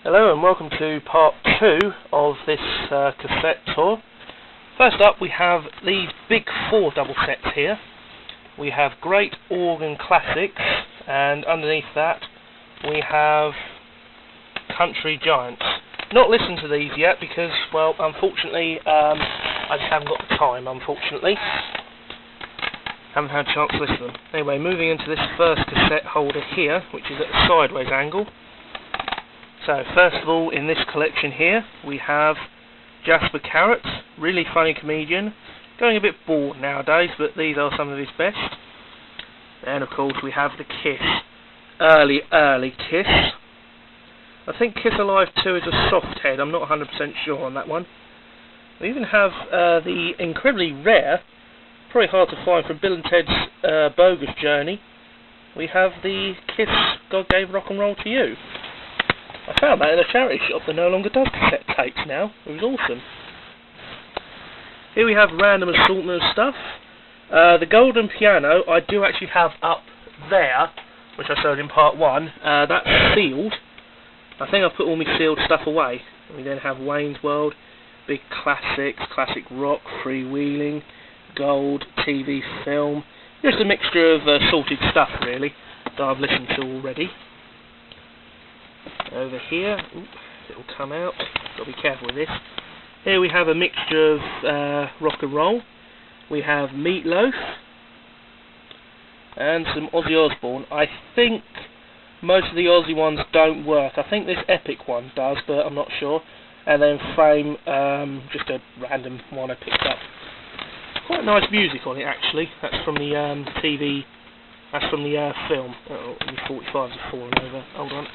Hello and welcome to part 2 of this cassette tour. First up we have these big 4 double sets here. We have Great Organ Classics, and underneath that we have Country Giants. Not listened to these yet because, well, unfortunately, I just haven't got the time, unfortunately. Haven't had a chance to listen to them. Anyway, moving into this first cassette holder here, which is at a sideways angle. So, first of all, in this collection here, we have Jasper Carrot, really funny comedian, going a bit bored nowadays, but these are some of his best. And of course, we have the Kiss, early Kiss. I think Kiss Alive 2 is a soft head, I'm not 100% sure on that one. We even have the incredibly rare, probably hard to find, from Bill and Ted's Bogus Journey. We have the Kiss God Gave Rock and Roll to You. I found that in a charity shop that no longer does cassette tapes now. It was awesome. Here we have random assortment of stuff. The golden piano I do actually have up there, which I showed in part 1. That's sealed. I think I've put all my sealed stuff away. We then have Wayne's World, big classics, classic rock, freewheeling, gold, TV, film. Just a mixture of sorted stuff really that I've listened to already. Over here, it'll come out, got to be careful with this. Here we have a mixture of rock and roll. We have Meatloaf and some Ozzy Osbourne. I think most of the Ozzy ones don't work. I think this Epic one does, but I'm not sure. And then Fame, just a random one I picked up. Quite nice music on it actually. That's from the TV. That's from the film. Oh, the 45s are falling over. Hold on.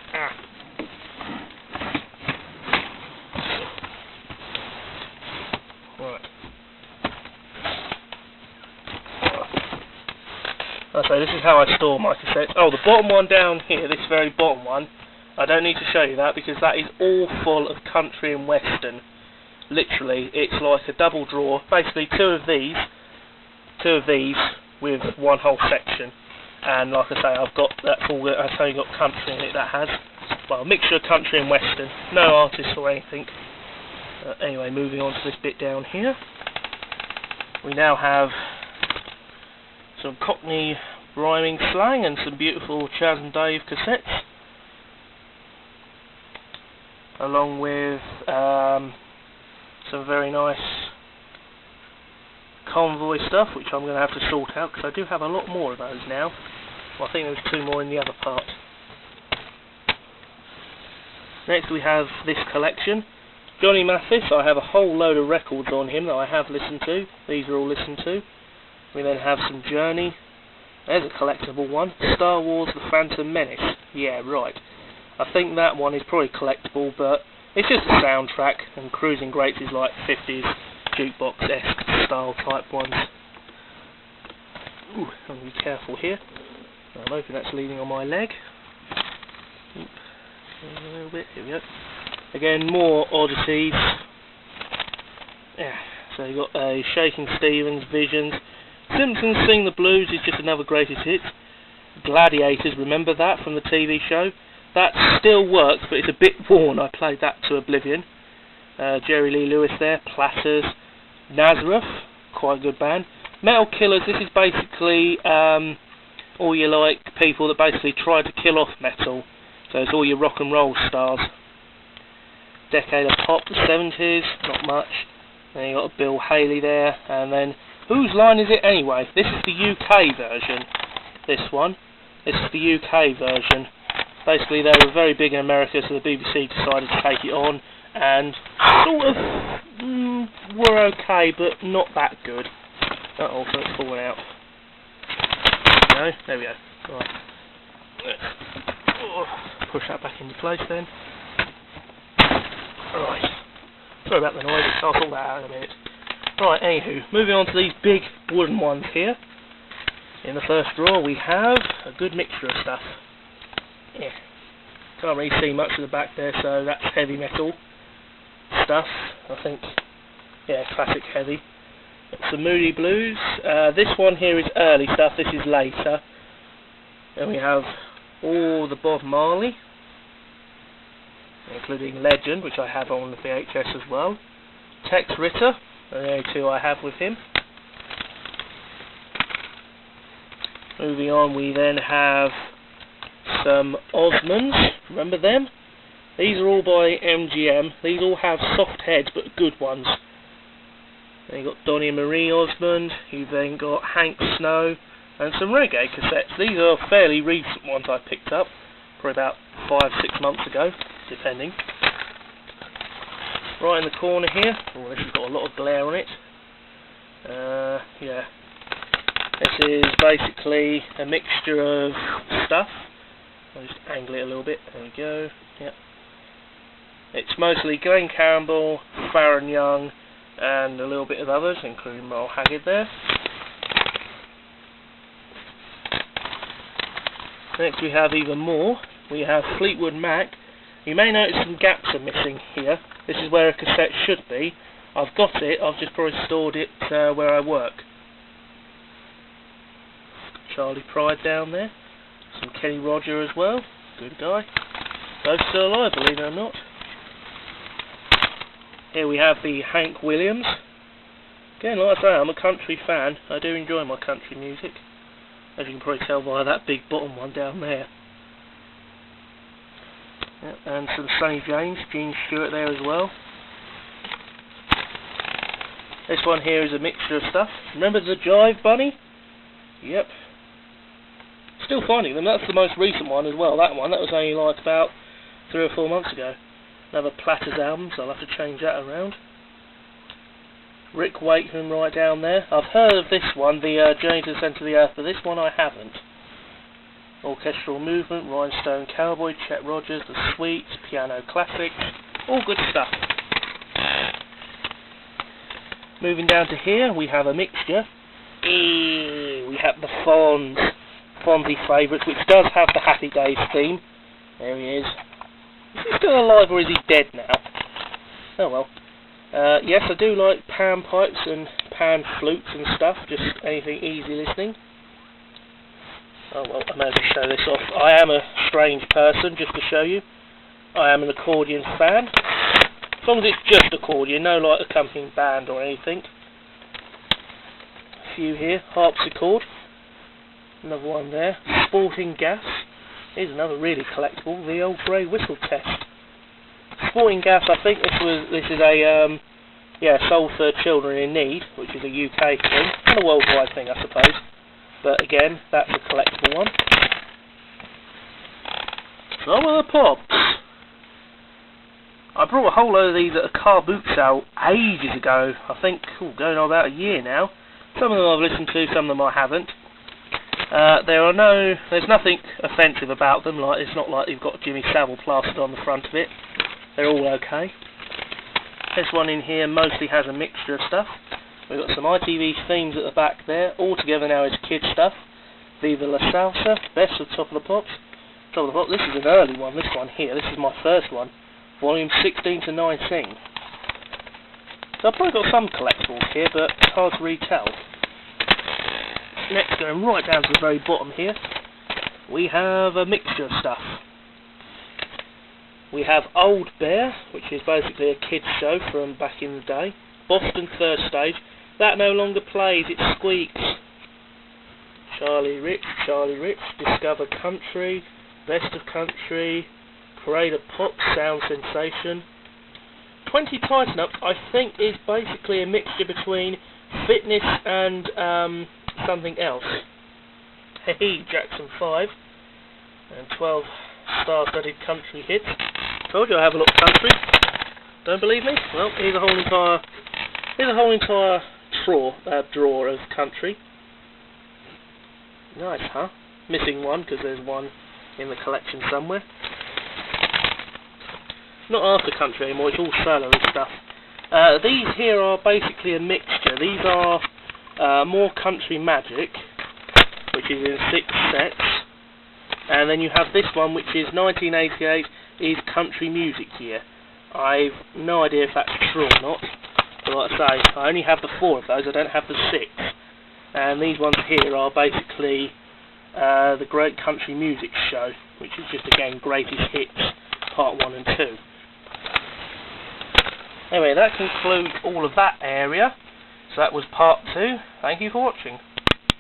Right. Okay, this is how I store my cassettes. Oh, the bottom one down here, this very bottom one, I don't need to show you that because that is all full of country and western. Literally, it's like a double drawer. Basically, two of these with one whole section. And like I say, that's only got country in it. That has, well, a mixture of country and western. No artists or anything. Anyway, moving on to this bit down here. We now have some Cockney rhyming slang and some beautiful Chaz and Dave cassettes, along with some very nice convoy stuff, which I'm going to have to sort out because I do have a lot more of those now. Well, I think there's 2 more in the other part. Next we have this collection. Johnny Mathis, I have a whole load of records on him that I have listened to. These are all listened to. We then have some Journey. There's a collectible one. Star Wars The Phantom Menace. Yeah, right. I think that one is probably collectible, but it's just a soundtrack, and Cruising Greats is like 50s jukebox-esque style type ones. Ooh, I'm going to be careful here. I'm hoping that's leaning on my leg. A little bit, here we go. Again, more oddities. Yeah, so you've got Shaking Stevens, Visions. Simpsons Sing the Blues is just another greatest hits. Gladiators, remember that from the TV show? That still works, but it's a bit worn. I played that to oblivion. Jerry Lee Lewis there, Platters. Nazareth, quite a good band. Metal Killers, this is basically all your like people that basically try to kill off metal. So it's all your rock and roll stars. Decade of Pop, the 70s, not much. Then you got Bill Haley there, and then whose line is it anyway? This is the UK version. This one. This is the UK version. Basically, they were very big in America, so the BBC decided to take it on, and sort of were okay, but not that good. Uh-oh, so it's falling out. No, there we go. Right. Push that back into place then. Right. Sorry about the noise, I'll sort that out in a minute. Right, anywho, moving on to these big wooden ones here. In the first drawer we have a good mixture of stuff. Yeah. Can't really see much of the back there, so that's heavy metal stuff, I think. Yeah, classic heavy. Some Moody Blues. This one here is early stuff, this is later. Then we have all the Bob Marley. including Legend, which I have on the VHS as well. Tex Ritter, the only two I have with him. Moving on, we then have some Osmonds. Remember them? These are all by MGM. These all have soft heads, but good ones. Then you've got Donnie and Marie Osmond. You've then got Hank Snow and some reggae cassettes. These are fairly recent ones I picked up, probably about 5-6 months ago, depending. Right in the corner here. Oh, this has got a lot of glare on it. Yeah. This is basically a mixture of stuff. I'll just angle it a little bit. There we go. Yep. It's mostly Glenn Campbell, Farron Young, and a little bit of others, including Merle Haggard there. Next we have even more. We have Fleetwood Mac. You may notice some gaps are missing here. This is where a cassette should be. I've got it, I've just probably stored it where I work. Charlie Pride down there. Some Kenny Roger as well. Good guy. Both still alive, believe it or not. Here we have the Hank Williams. Again, like I say, I'm a country fan. I do enjoy my country music, as you can probably tell by that big bottom one down there. Yep, and some Sonny James, Gene Stewart there as well. This one here is a mixture of stuff. Remember the Jive Bunny? Yep. Still finding them. That's the most recent one as well. That one, that was only like about 3 or 4 months ago. Another Platters album, so I'll have to change that around. Rick Wakeman right down there. I've heard of this one, the Journey to the Centre of the Earth, but this one I haven't. Orchestral Movement, Rhinestone Cowboy, Chet Rogers, The Sweets, Piano Classics, all good stuff. Moving down to here, we have a mixture. We have the Fonzie favourites, which does have the Happy Days theme. There he is. Is he still alive or is he dead now? Oh well. Yes, I do like pan pipes and pan flutes and stuff, just anything easy listening. Oh well, I may as well show this off. I am a strange person, just to show you. I am an accordion fan. As long as it's just accordion, no like accompanying band or anything. A few here. Harpsichord. Another one there. Sporting Gas. Here's another really collectible, the old grey whistle test. Sporting Gas, I think this is a sold for children in need, which is a UK thing, and a worldwide thing I suppose. But again, that's a collectible one. Some of the pops. I brought a whole load of these at a car boot sale ages ago. I think going on about a year now. Some of them I've listened to, some of them I haven't. There's nothing offensive about them. Like it's not like you've got Jimmy Savile plastered on the front of it. They're all okay. This one in here mostly has a mixture of stuff. We've got some ITV themes at the back there. All together now is kids stuff. Viva La Salsa, Best of Top of the Pops. Top of the Pops. This is an early one. This one here. This is my first one. Volume 16 to 19. So I've probably got some collectibles here, but it's hard to retell. Next, going right down to the very bottom here, we have a mixture of stuff. We have Old Bear, which is basically a kids show from back in the day. Boston Third Stage. That no longer plays, it squeaks. Charlie Rich, Discover Country, Best of Country, Parade of Pop, Sound Sensation. 20 Tighten Up, I think, is basically a mixture between fitness and something else. Hey, Jackson 5 and 12 star-studded country hits. Told you I have a lot of country. Don't believe me? Well, here's a whole entire drawer of country. Nice, huh? Missing one because there's one in the collection somewhere. Not after country anymore. It's all solo and stuff. These here are basically a mixture. These are More Country Magic, which is in 6 sets, and then you have this one, which is 1988, is Country Music Year. I've no idea if that's true or not, but like I say, I only have the 4 of those, I don't have the 6, and these ones here are basically the Great Country Music Show, which is just again Greatest Hits, Part 1 and 2. Anyway, that concludes all of that area. So that was part 2. Thank you for watching.